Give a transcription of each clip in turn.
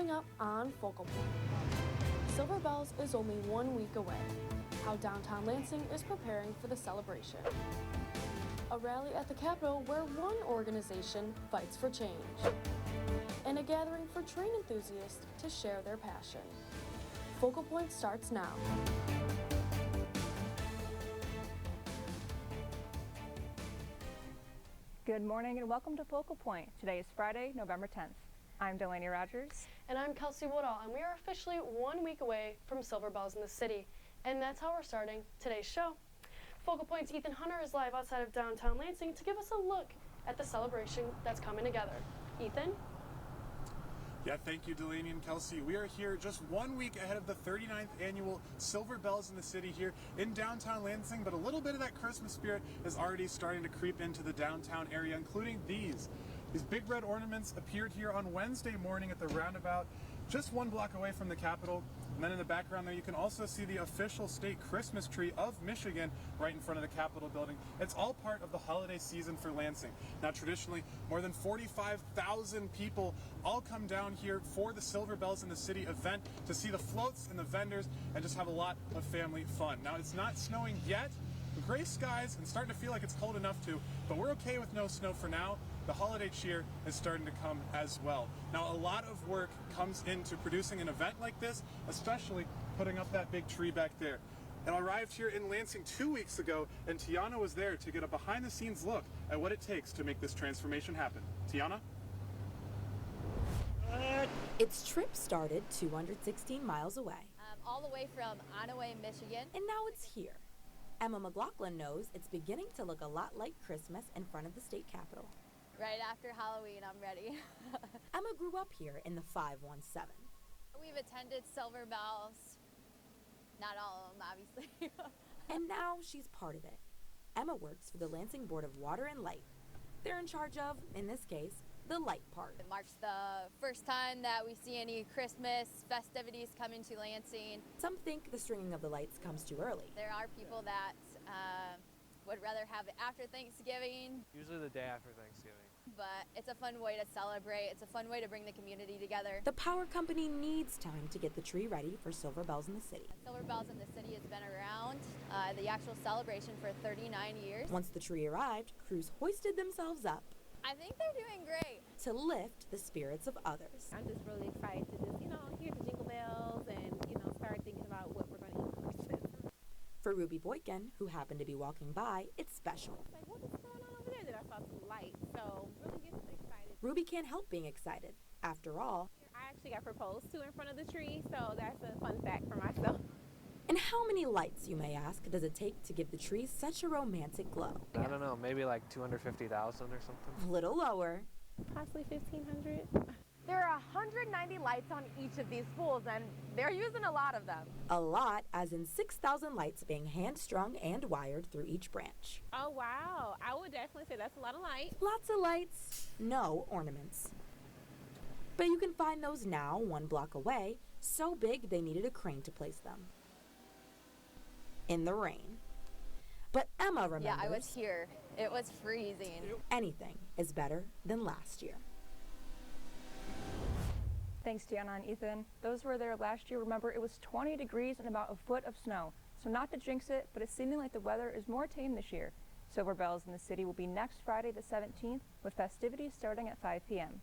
Coming up on Focal Point, Silver Bells is only 1 week away. How downtown Lansing is preparing for the celebration. A rally at the Capitol where one organization fights for change. And a gathering for train enthusiasts to share their passion. Focal Point starts now. Good morning and welcome to Focal Point. Today is Friday, November 10th. I'm Delaney Rogers. And I'm Kelsey Woodall, and we are officially 1 week away from Silver Bells in the city. And that's how we're starting today's show. Focal Point's Ethan Hunter is live outside of downtown Lansing to give us a look at the celebration that's coming together. Ethan? Yeah, thank you, Delaney and Kelsey. We are here just 1 week ahead of the 39th annual Silver Bells in the City here in downtown Lansing, but a little bit of that Christmas spirit is already starting to creep into the downtown area, including these. These big red ornaments appeared here on Wednesday morning at the roundabout, just 1 block away from the Capitol. And then in the background there, you can also see the official state Christmas tree of Michigan right in front of the Capitol building. It's all part of the holiday season for Lansing. Now, traditionally, more than 45,000 people all come down here for the Silver Bells in the City event to see the floats and the vendors and just have a lot of family fun. Now, it's not snowing yet. Gray skies and starting to feel like it's cold enough to, but we're okay with no snow for now. The holiday cheer is starting to come as well. Now, a lot of work comes into producing an event like this, especially putting up that big tree back there. It arrived here in Lansing 2 weeks ago, and Tiana was there to get a behind-the-scenes look at what it takes to make this transformation happen. Tiana? Its trip started 216 miles away. All the way from Onaway, Michigan. And now it's here. Emma McLaughlin knows it's beginning to look a lot like Christmas in front of the state capitol. Right after Halloween, I'm ready. Emma grew up here in the 517. We've attended Silver Bells. Not all of them, obviously. And now she's part of it. Emma works for the Lansing Board of Water and Light. They're in charge of, in this case, the light part. It marks the first time that we see any Christmas festivities coming to Lansing. Some think the stringing of the lights comes too early. There are people that would rather have it after Thanksgiving. Usually the day after Thanksgiving. But it's a fun way to celebrate. It's a fun way to bring the community together. The power company needs time to get the tree ready for Silver Bells in the City. Silver Bells in the City has been around, the actual celebration, for 39 years. Once the tree arrived, crews hoisted themselves up. I think they're doing great. To lift the spirits of others. I'm just really excited to just, hear the jingle bells and, start thinking about what we're going to eat for Christmas. For Ruby Boykin, who happened to be walking by, it's special. It's like, what is going on over there? Then I saw some lights, so really getting excited. Ruby can't help being excited. After all, I actually got proposed to in front of the tree, so that's a fun fact for myself. And how many lights, you may ask, does it take to give the tree such a romantic glow? I don't know, maybe like 250,000 or something. A little lower. Possibly 1,500. There are 190 lights on each of these pools, and they're using a lot of them. A lot, as in 6,000 lights being hand-strung and wired through each branch. Oh, wow. I would definitely say that's a lot of lights. Lots of lights, no ornaments. But you can find those now 1 block away, so big they needed a crane to place them. In the rain. But Emma remembers. Yeah, I was here. It was freezing. Anything is better than last year. Thanks, Tiana and Ethan. Those who were there last year remember it was 20 degrees and about a foot of snow. So not to jinx it, but it's seeming like the weather is more tame this year. Silver Bells in the City will be next Friday the 17th, with festivities starting at 5 p.m.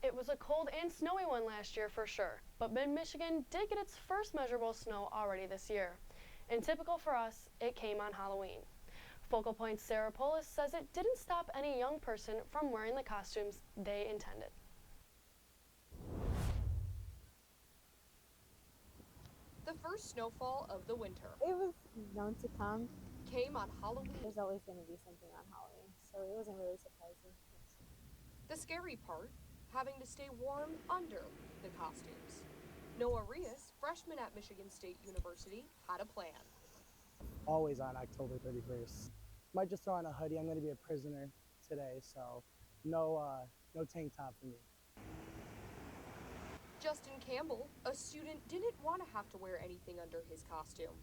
It was a cold and snowy one last year for sure, but mid-Michigan did get its first measurable snow already this year. And typical for us, it came on Halloween. Focal Point's Sarah Polis says it didn't stop any young person from wearing the costumes they intended. The first snowfall of the winter It was known to come. came on Halloween. There's always going to be something on Halloween, so it wasn't really surprising. The scary part, having to stay warm under the costumes. Noah Rios, freshman at Michigan State University, had a plan. Always on October 31st. Might just throw on a hoodie. I'm going to be a prisoner today, so no tank top for me. Justin Campbell, a student, didn't want to have to wear anything under his costume.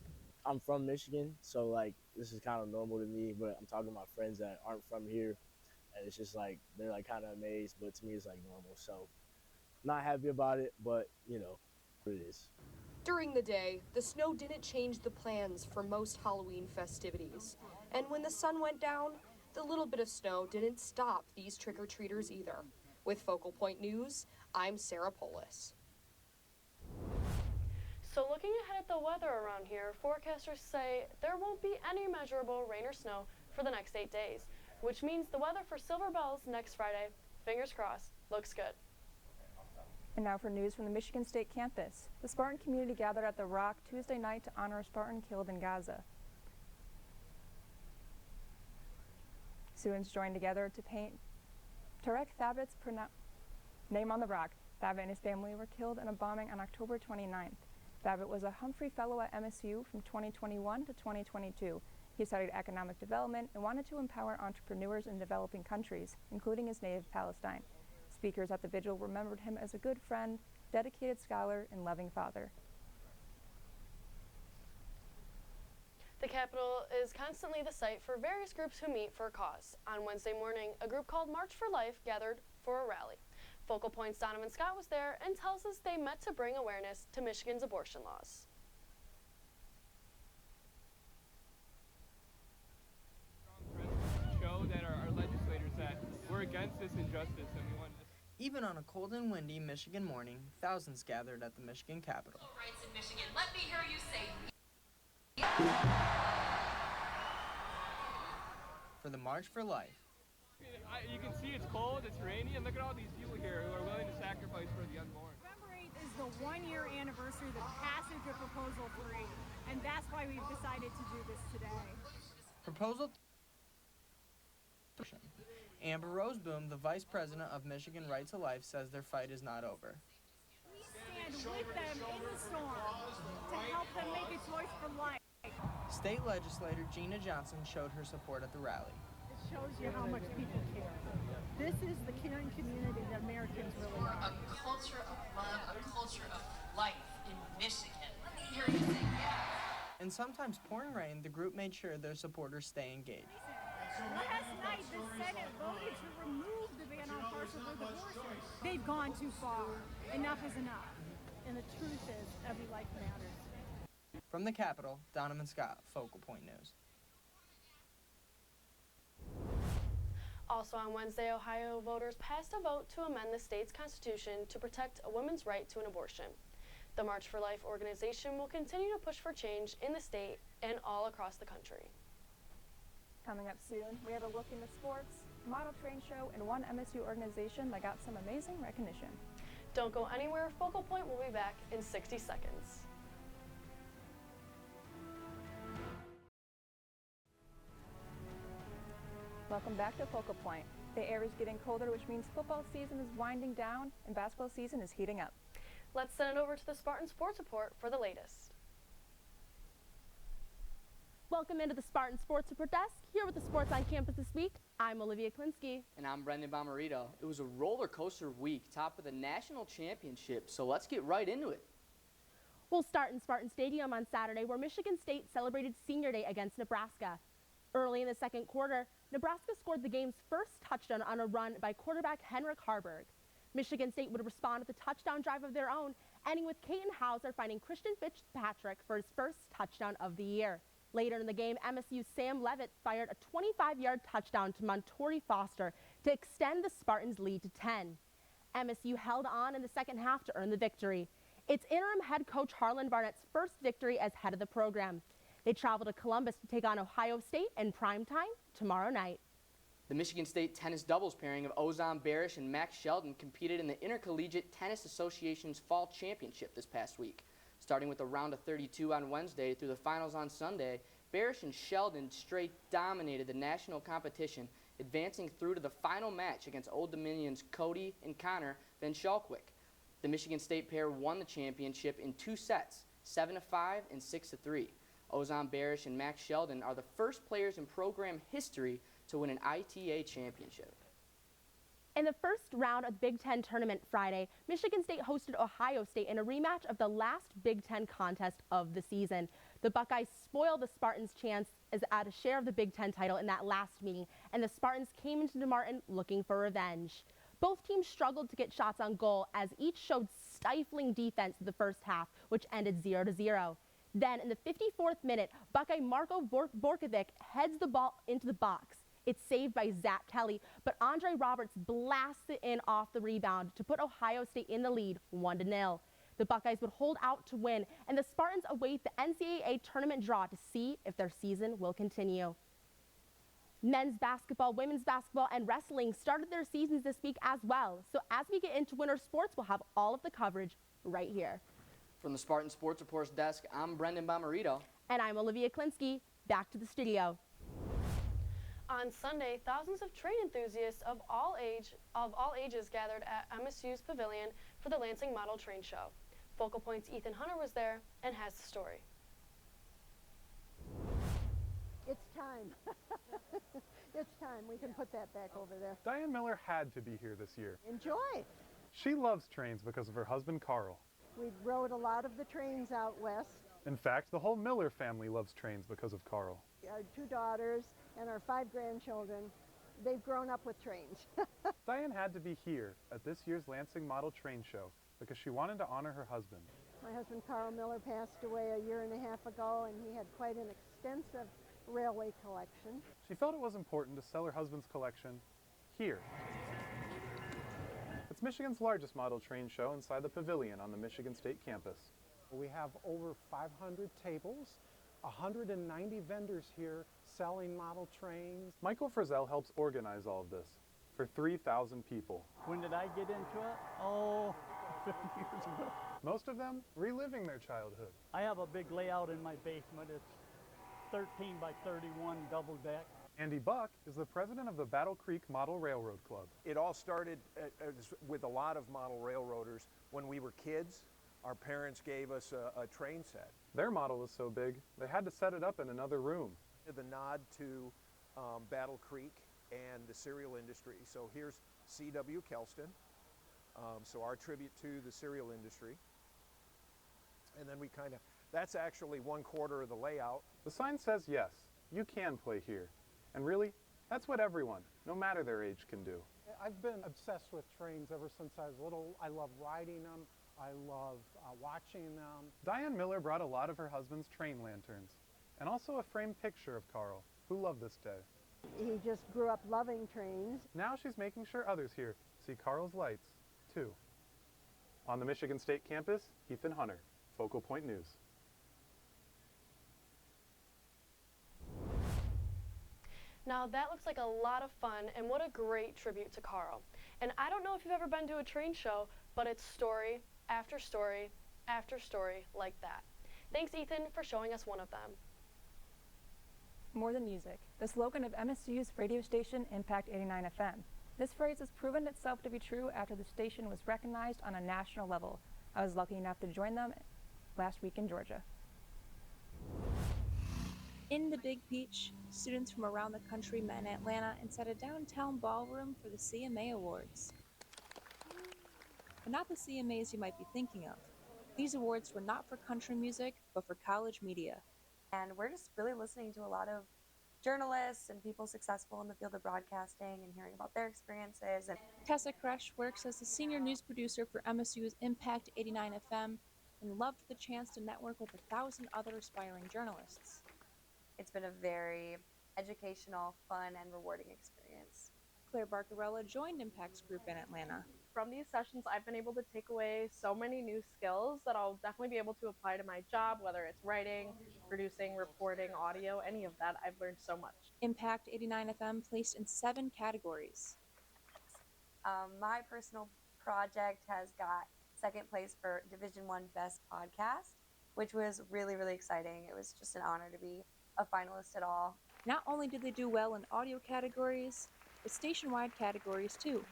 I'm from Michigan, so like this is kind of normal to me, but I'm talking to my friends that aren't from here, and it's just like they're like kind of amazed, but to me it's like normal. So Not happy about it, but you know what it is. During the day, the snow didn't change the plans for most Halloween festivities. And when the sun went down, the little bit of snow didn't stop these trick-or-treaters either. With Focal Point News, I'm Sarah Polis. So looking ahead at the weather around here, forecasters say there won't be any measurable rain or snow for the next 8 days, which means the weather for Silver Bells next Friday, fingers crossed, looks good. And now for news from the Michigan State campus. The Spartan community gathered at the Rock Tuesday night to honor a Spartan killed in Gaza. Students joined together to paint Tarek Thabit's name on the rock. Thabit and his family were killed in a bombing on October 29th. Thabit was a Humphrey Fellow at MSU from 2021 to 2022. He studied economic development and wanted to empower entrepreneurs in developing countries, including his native Palestine. Speakers at the vigil remembered him as a good friend, dedicated scholar, and loving father. The Capitol is constantly the site for various groups who meet for a cause. On Wednesday morning, a group called March for Life gathered for a rally. Focal Point's Donovan Scott was there and tells us they met to bring awareness to Michigan's abortion laws. Show that our legislators that we're against this injustice and we want to. Even on a cold and windy Michigan morning, thousands gathered at the Michigan Capitol. Rights in Michigan. Let me hear you say. For the March for Life. You can see it's cold, it's rainy, and look at all these people here who are willing to sacrifice for the unborn. November 8th is the one-year anniversary of the passage of Proposal 3, and that's why we've decided to do this today. Proposal Amber Roseboom, the vice president of Michigan Right to Life, says their fight is not over. We stand with them in the storm to help them make a choice for life. State legislator Gina Johnson showed her support at the rally. It shows you how much people care. This is the caring community that Americans really are. A culture of love, a culture of life in Michigan. Let me hear you say yes. And sometimes pouring rain, the group made sure their supporters stay engaged. Last night, the Senate voted to remove the ban on partial birth abortion. They've gone too far. Enough is enough. And the truth is, every life matters. From the Capitol, Donovan Scott, Focal Point News. Also on Wednesday, Ohio voters passed a vote to amend the state's constitution to protect a woman's right to an abortion. The March for Life organization will continue to push for change in the state and all across the country. Coming up soon, we have a look into sports, model train show, and one MSU organization that got some amazing recognition. Don't go anywhere. Focal Point will be back in 60 seconds. Welcome back to Focal Point. The air is getting colder, which means football season is winding down and basketball season is heating up. Let's send it over to the Spartan Sports Report for the latest. Welcome into the Spartan Sports Report desk. Here with the sports on campus this week, I'm Olivia Klinsky. And I'm Brendan Bomarito. It was a roller coaster week, top of the national championship, so let's get right into it. We'll start in Spartan Stadium on Saturday, where Michigan State celebrated Senior Day against Nebraska. Early in the second quarter, Nebraska scored the game's first touchdown on a run by quarterback Henrik Harburg. Michigan State would respond with a touchdown drive of their own, ending with Caton Hauser finding Christian Fitzpatrick for his first touchdown of the year. Later in the game, MSU's Sam Levitt fired a 25-yard touchdown to Montori Foster to extend the Spartans' lead to 10. MSU held on in the second half to earn the victory. It's interim head coach Harlan Barnett's first victory as head of the program. They travel to Columbus to take on Ohio State in primetime tomorrow night. The Michigan State tennis doubles pairing of Ozan Barish and Max Sheldon competed in the Intercollegiate Tennis Association's Fall Championship this past week. Starting with a round of 32 on Wednesday through the finals on Sunday, Barish and Sheldon straight dominated the national competition, advancing through to the final match against Old Dominion's Cody and Connor Van Schalkwyk. The Michigan State pair won the championship in 2 sets, 7-5 and 6-3. Ozan Barish and Max Sheldon are the first players in program history to win an ITA championship. In the first round of the Big Ten tournament Friday, Michigan State hosted Ohio State in a rematch of the last Big Ten contest of the season. The Buckeyes spoiled the Spartans' chance at a share of the Big Ten title in that last meeting, and the Spartans came into DeMartin looking for revenge. Both teams struggled to get shots on goal as each showed stifling defense in the first half, which ended 0-0. Then in the 54th minute, Buckeye Marko Borkovic heads the ball into the box. It's saved by Zach Kelly, but Andre Roberts blasts it in off the rebound to put Ohio State in the lead 1-0. The Buckeyes would hold out to win, and the Spartans await the NCAA tournament draw to see if their season will continue. Men's basketball, women's basketball, and wrestling started their seasons this week as well. So as we get into winter sports, we'll have all of the coverage right here. From the Spartan Sports Reports desk, I'm Brendan Bomarito. And I'm Olivia Klinsky. Back to the studio. On Sunday, thousands of train enthusiasts of all ages gathered at MSU's pavilion for the Lansing Model Train Show. Focal Point's Ethan Hunter was there and has the story. It's time. It's time. We can put that back over there. Diane Miller had to be here this year. Enjoy. She loves trains because of her husband, Carl. We rode a lot of the trains out west. In fact, the whole Miller family loves trains because of Carl. Our 2 daughters and our 5 grandchildren, they've grown up with trains. Diane had to be here at this year's Lansing Model Train Show because she wanted to honor her husband. My husband, Carl Miller, passed away a year and a half ago, and he had quite an extensive railway collection. She felt it was important to sell her husband's collection here. It's Michigan's largest model train show inside the pavilion on the Michigan State campus. We have over 500 tables, 190 vendors here selling model trains. Michael Frizzell helps organize all of this for 3,000 people. When did I get into it? Oh, 50 years ago. Most of them reliving their childhood. I have a big layout in my basement. It's 13 by 31 double deck. Andy Buck is the president of the Battle Creek Model Railroad Club. It all started with a lot of model railroaders. When we were kids, our parents gave us a train set. Their model was so big, they had to set it up in another room. The nod to Battle Creek and the cereal industry. So here's C.W. Kelston, so our tribute to the cereal industry. And then we that's actually 1/4 of the layout. The sign says yes, you can play here. And really, that's what everyone, no matter their age, can do. I've been obsessed with trains ever since I was little. I love riding them. I love watching them. Diane Miller brought a lot of her husband's train lanterns, and also a framed picture of Carl, who loved this day. He just grew up loving trains. Now she's making sure others here see Carl's lights, too. On the Michigan State campus, Ethan Hunter, Focal Point News. Now that looks like a lot of fun, and what a great tribute to Carl. And I don't know if you've ever been to a train show, but it's story after story after story like that. Thanks, Ethan, for showing us one of them. More than music, the slogan of MSU's radio station, Impact 89 FM. This phrase has proven itself to be true after the station was recognized on a national level. I was lucky enough to join them last week in Georgia. In the Big Peach, students from around the country met in Atlanta and set a downtown ballroom for the CMA Awards. But not the CMAs you might be thinking of. These awards were not for country music, but for college media. And we're just really listening to a lot of journalists and people successful in the field of broadcasting and hearing about their experiences. And Tessa Kresh works as the senior news producer for MSU's Impact 89 FM and loved the chance to network with 1,000 other aspiring journalists. It's been a very educational, fun, and rewarding experience. Claire Barcarella joined Impact's group in Atlanta. From these sessions, I've been able to take away so many new skills that I'll definitely be able to apply to my job, whether it's writing, producing, reporting, audio, any of that. I've learned so much. Impact 89 FM placed in 7 categories. My personal project has got second place for Division I Best Podcast, which was really, really exciting. It was just an honor to be a finalist at all. Not only did they do well in audio categories, but station-wide categories too.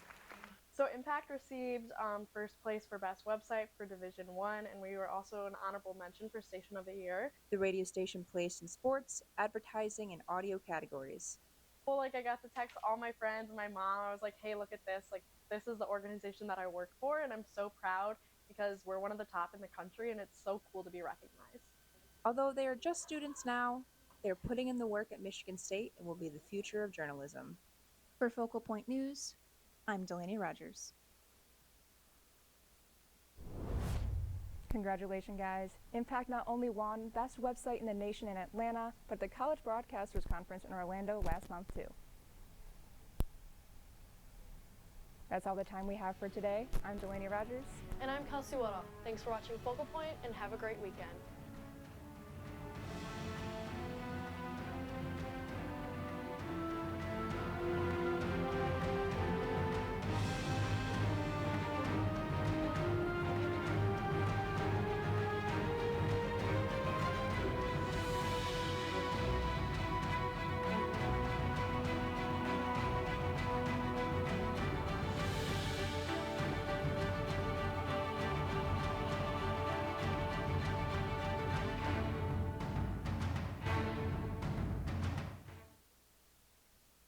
So Impact received first place for Best Website for Division I, and we were also an honorable mention for Station of the Year. The radio station placed in sports, advertising, and audio categories. Well, I got to text all my friends and my mom. I was like, hey, look at this. This is the organization that I work for, and I'm so proud because we're one of the top in the country, and it's so cool to be recognized. Although they are just students now, they're putting in the work at Michigan State and will be the future of journalism. For Focal Point News, I'm Delaney Rogers. Congratulations, guys. Impact not only won Best Website in the Nation in Atlanta, but the College Broadcasters Conference in Orlando last month, too. That's all the time we have for today. I'm Delaney Rogers. And I'm Kelsey Woodall. Thanks for watching Focal Point and have a great weekend.